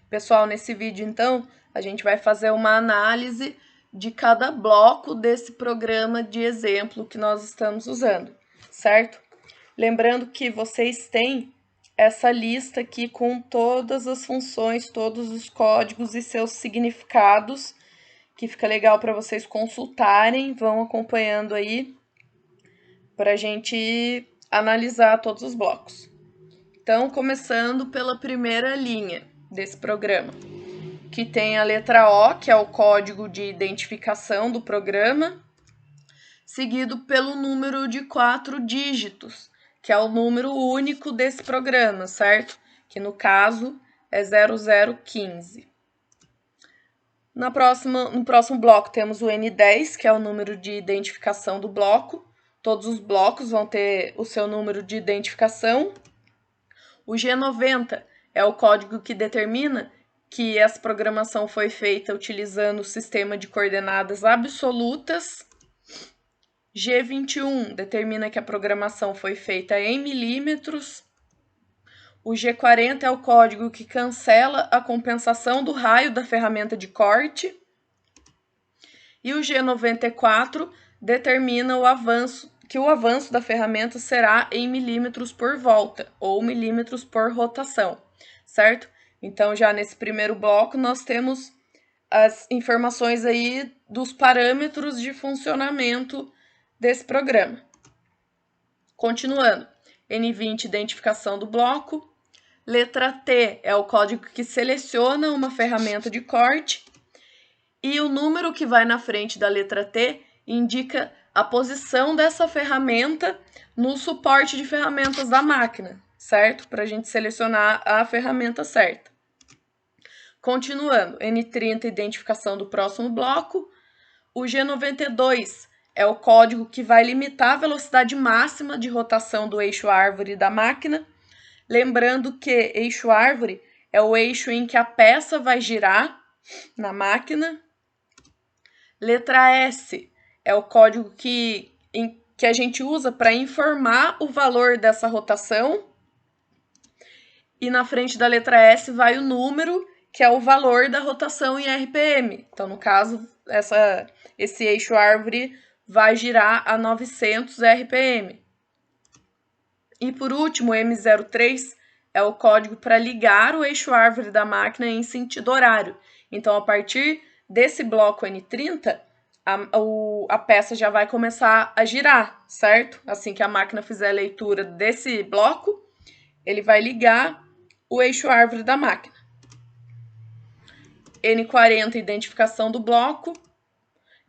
Pessoal, nesse vídeo, então, a gente vai fazer uma análise de cada bloco desse programa de exemplo que nós estamos usando, certo? Lembrando que vocês têm essa lista aqui com todas as funções, todos os códigos e seus significados, que fica legal para vocês consultarem, vão acompanhando aí para a gente analisar todos os blocos. Então, começando pela primeira linha desse programa, que tem a letra O, que é o código de identificação do programa, seguido pelo número de 4 dígitos, que é o número único desse programa, certo? Que no caso é 0015. No próximo bloco temos o N10, que é o número de identificação do bloco. Todos os blocos vão ter o seu número de identificação. O G90 é o código que determina que essa programação foi feita utilizando o sistema de coordenadas absolutas. G21 determina que a programação foi feita em milímetros. O G40 é o código que cancela a compensação do raio da ferramenta de corte. E o G94 determina que o avanço da ferramenta será em milímetros por volta ou milímetros por rotação, certo? Então, já nesse primeiro bloco, nós temos as informações aí dos parâmetros de funcionamento desse programa. Continuando, N20, identificação do bloco. Letra T é o código que seleciona uma ferramenta de corte. E o número que vai na frente da letra T indica a posição dessa ferramenta no suporte de ferramentas da máquina, certo? Para a gente selecionar a ferramenta certa. Continuando, N30, identificação do próximo bloco. O G92 é o código que vai limitar a velocidade máxima de rotação do eixo árvore da máquina. Lembrando que eixo árvore é o eixo em que a peça vai girar na máquina. Letra S é o código que a gente usa para informar o valor dessa rotação. E na frente da letra S vai o número, que é o valor da rotação em RPM. Então, no caso, esse eixo árvore vai girar a 900 RPM. E por último, o M03 é o código para ligar o eixo árvore da máquina em sentido horário. Então, a partir desse bloco N30, a peça já vai começar a girar, certo? Assim que a máquina fizer a leitura desse bloco, ele vai ligar o eixo árvore da máquina. N40, identificação do bloco.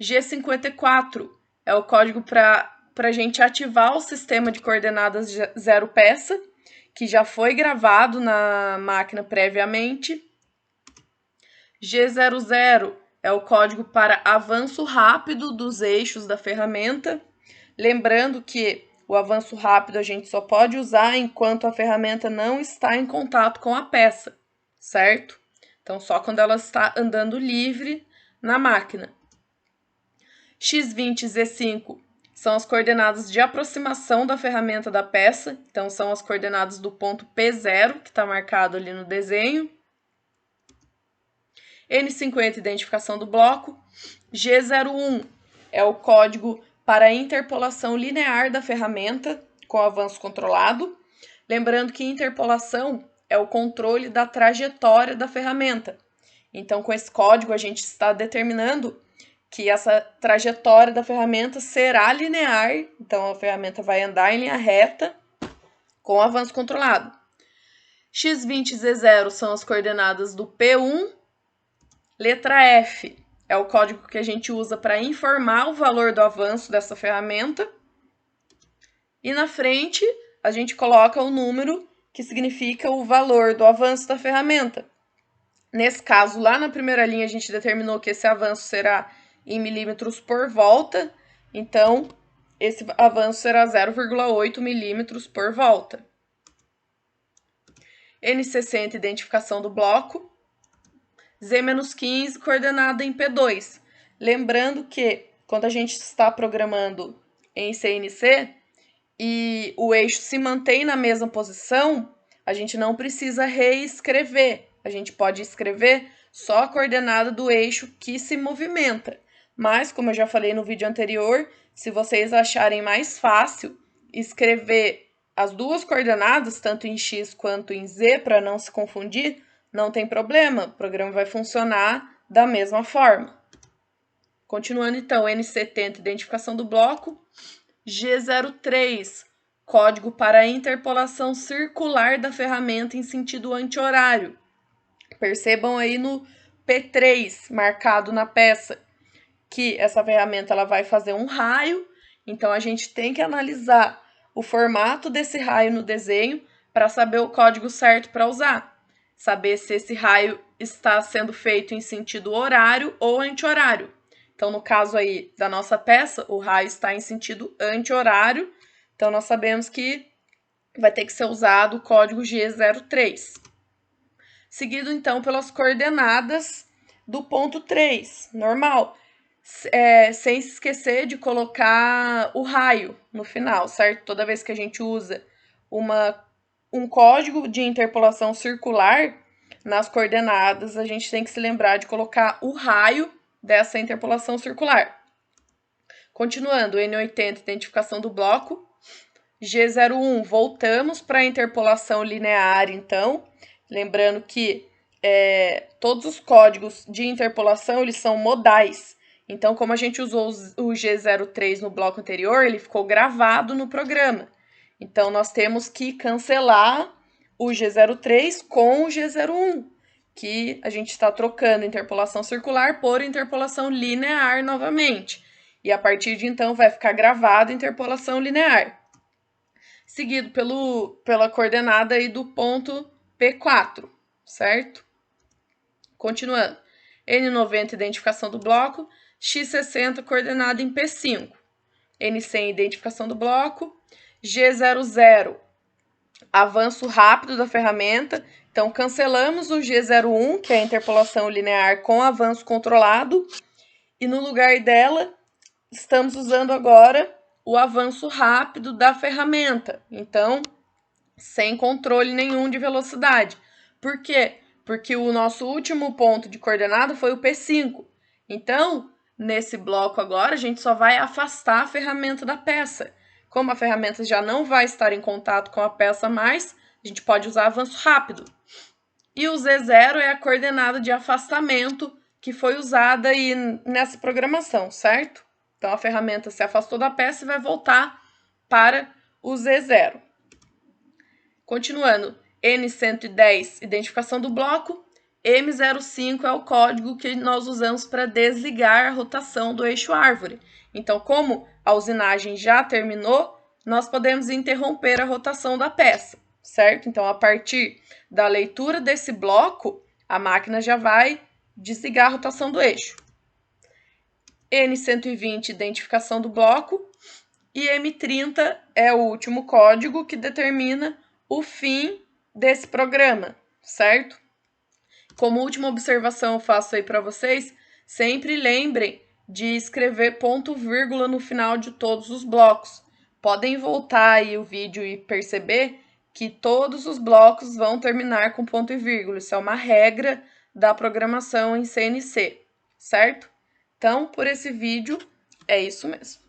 G54 é o código para a gente ativar o sistema de coordenadas zero peça, que já foi gravado na máquina previamente. G00 é o código para avanço rápido dos eixos da ferramenta. Lembrando que o avanço rápido a gente só pode usar enquanto a ferramenta não está em contato com a peça, certo? Então, só quando ela está andando livre na máquina. X20 e Z5 são as coordenadas de aproximação da ferramenta da peça. Então, são as coordenadas do ponto P0, que está marcado ali no desenho. N50, identificação do bloco. G01 é o código para a interpolação linear da ferramenta com avanço controlado. Lembrando que interpolação é o controle da trajetória da ferramenta. Então, com esse código, a gente está determinando que essa trajetória da ferramenta será linear. Então, a ferramenta vai andar em linha reta com avanço controlado. X20 e Z0 são as coordenadas do P1. Letra F é o código que a gente usa para informar o valor do avanço dessa ferramenta. E na frente, a gente coloca o número que significa o valor do avanço da ferramenta. Nesse caso, lá na primeira linha, a gente determinou que esse avanço será em milímetros por volta. Então, esse avanço será 0,8 milímetros por volta. N60, identificação do bloco. Z-15, coordenada em P2. Lembrando que, quando a gente está programando em CNC e o eixo se mantém na mesma posição, a gente não precisa reescrever. a gente pode escrever só a coordenada do eixo que se movimenta. Mas, como eu já falei no vídeo anterior, se vocês acharem mais fácil escrever as duas coordenadas, tanto em x quanto em z, para não se confundir, não tem problema, o programa vai funcionar da mesma forma. Continuando então, N70, identificação do bloco, G03, código para a interpolação circular da ferramenta em sentido anti-horário. Percebam aí no P3, marcado na peça, que essa ferramenta ela vai fazer um raio, então a gente tem que analisar o formato desse raio no desenho para saber o código certo para usar. Saber se esse raio está sendo feito em sentido horário ou anti-horário. Então, no caso aí da nossa peça, o raio está em sentido anti-horário, então nós sabemos que vai ter que ser usado o código G03. Seguido, então, pelas coordenadas do ponto 3, normal. Sem se esquecer de colocar o raio no final, certo? Toda vez que a gente usa um código de interpolação circular, nas coordenadas a gente tem que se lembrar de colocar o raio dessa interpolação circular. Continuando, N80, identificação do bloco. G01, voltamos para a interpolação linear, então. Lembrando que todos os códigos de interpolação, eles são modais. Então, como a gente usou o G03 no bloco anterior, ele ficou gravado no programa. Então, nós temos que cancelar o G03 com o G01, que a gente está trocando interpolação circular por interpolação linear novamente. E a partir de então vai ficar gravado interpolação linear. Seguido pela coordenada aí do ponto P4, certo? Continuando. N90, identificação do bloco. X60, coordenada em P5. N100, identificação do bloco. G00, avanço rápido da ferramenta. Então, cancelamos o G01, que é a interpolação linear com avanço controlado. E no lugar dela, estamos usando agora o avanço rápido da ferramenta. Então, sem controle nenhum de velocidade. Por quê? Porque o nosso último ponto de coordenada foi o P5. Então, nesse bloco agora, a gente só vai afastar a ferramenta da peça. Como a ferramenta já não vai estar em contato com a peça mais, a gente pode usar avanço rápido. E o Z0 é a coordenada de afastamento que foi usada aí nessa programação, certo? Então, a ferramenta se afastou da peça e vai voltar para o Z0. Continuando, N110, identificação do bloco. M05 é o código que nós usamos para desligar a rotação do eixo árvore. Então, como a usinagem já terminou, nós podemos interromper a rotação da peça, certo? Então, a partir da leitura desse bloco, a máquina já vai desligar a rotação do eixo. N120, identificação do bloco. E M30 é o último código que determina o fim desse programa, certo? Como última observação eu faço aí para vocês, sempre lembrem de escrever ponto vírgula no final de todos os blocos. Podem voltar aí o vídeo e perceber que todos os blocos vão terminar com ponto e vírgula. Isso é uma regra da programação em CNC, certo? Então, por esse vídeo, é isso mesmo.